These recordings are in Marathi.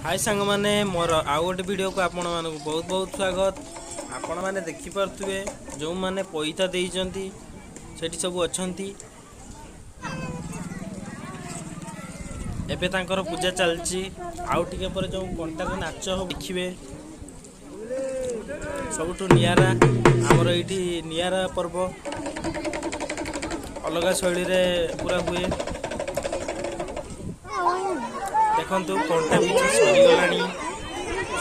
हाय सांग माने मोर आउ गोटे वीडियो को आपण मानक बहुत बहुत स्वागत। आपण माने देखि परथुवे जो माने पैसा देइचंती सेठी सब अछंती। एबे तांकर पूजा चलची। आउ टिके पर जो कंटार नाच हो देखिबे सबुठु नियारा हमर एठी नियारा पर्व अलग शैली रे पूरा हुए। देखंतु कंटा बिछी सरी गलानी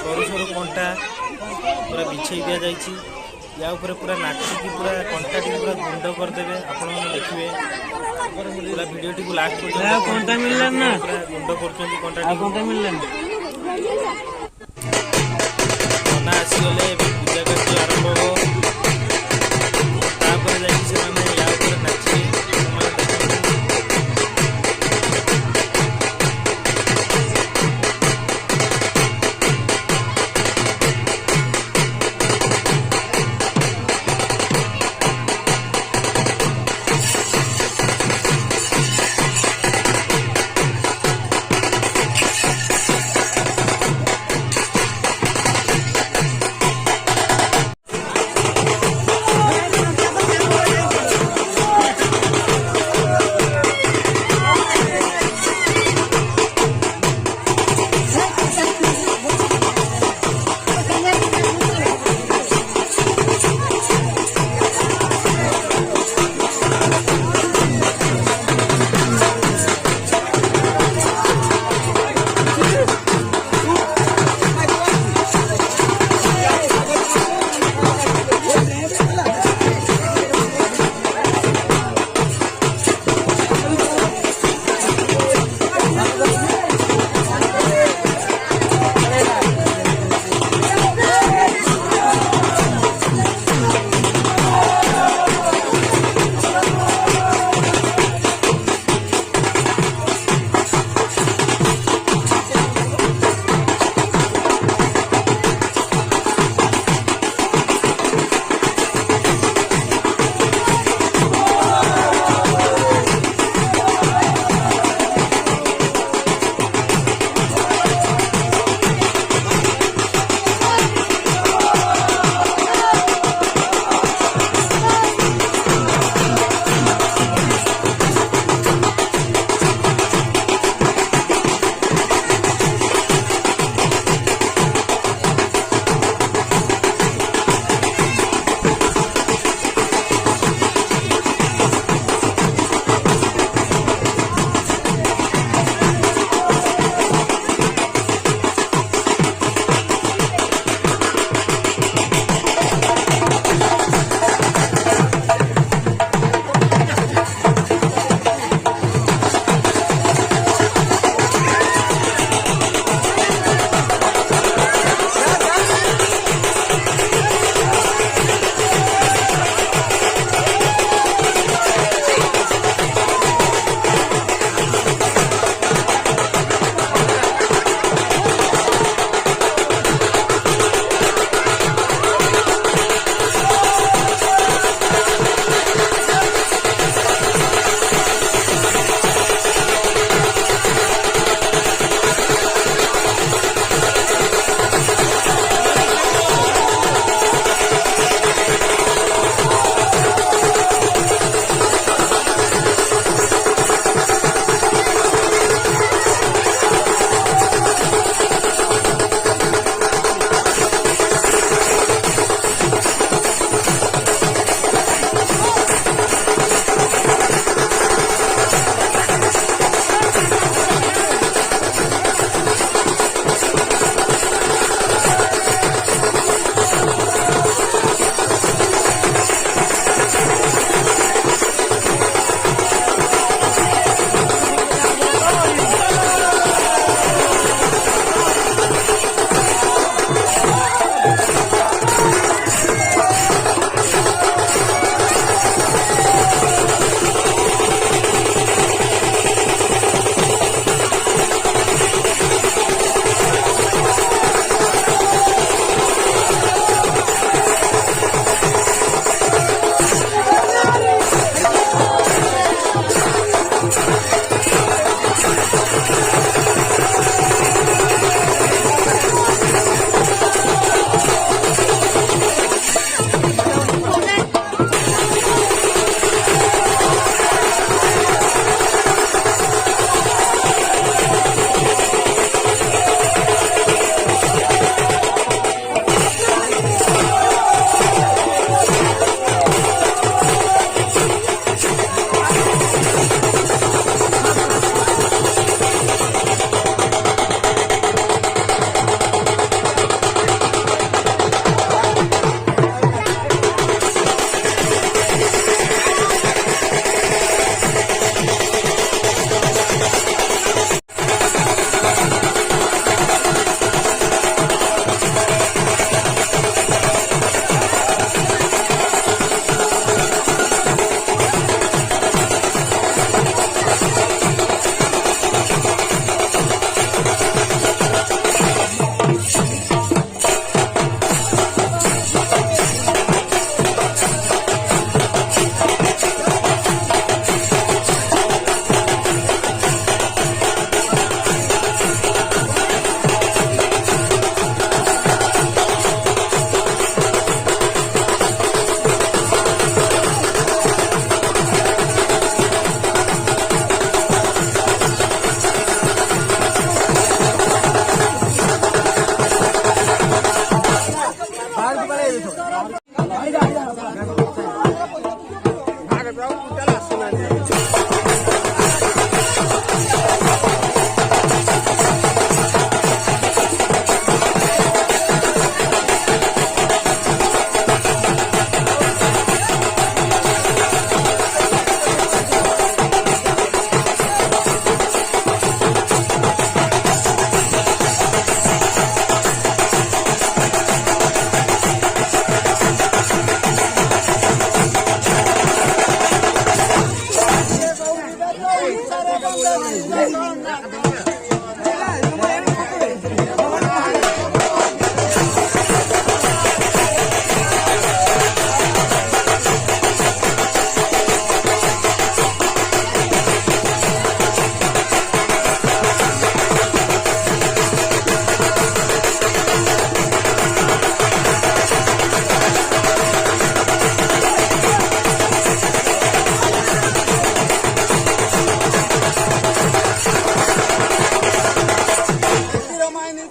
सरू सरू कंटा पूरा बिछई दिया जाइछि। या ऊपर पूरा नाची की पूरा कंटा टी पूरा गुंड कर देबे। आपण माने देखिबे पूरा वीडियो टी को लास्ट पर्यंत कंटा मिलला ना पूरा गुंड करछंती कंटा टी कंटा मिलला ना आसी गले पूजा कार्य आरंभ हो। तापर जाई से माने या ऊपर नाची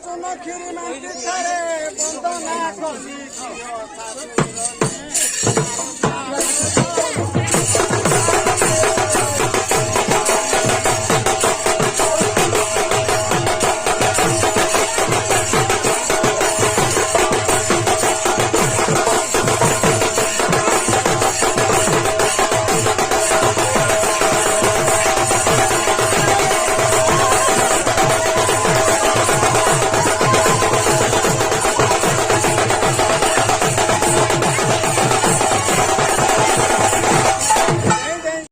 ଚୁନ କ୍ଷୀରି ମାନ୍ତି ଥାରେ ବନ୍ଦନା କଲି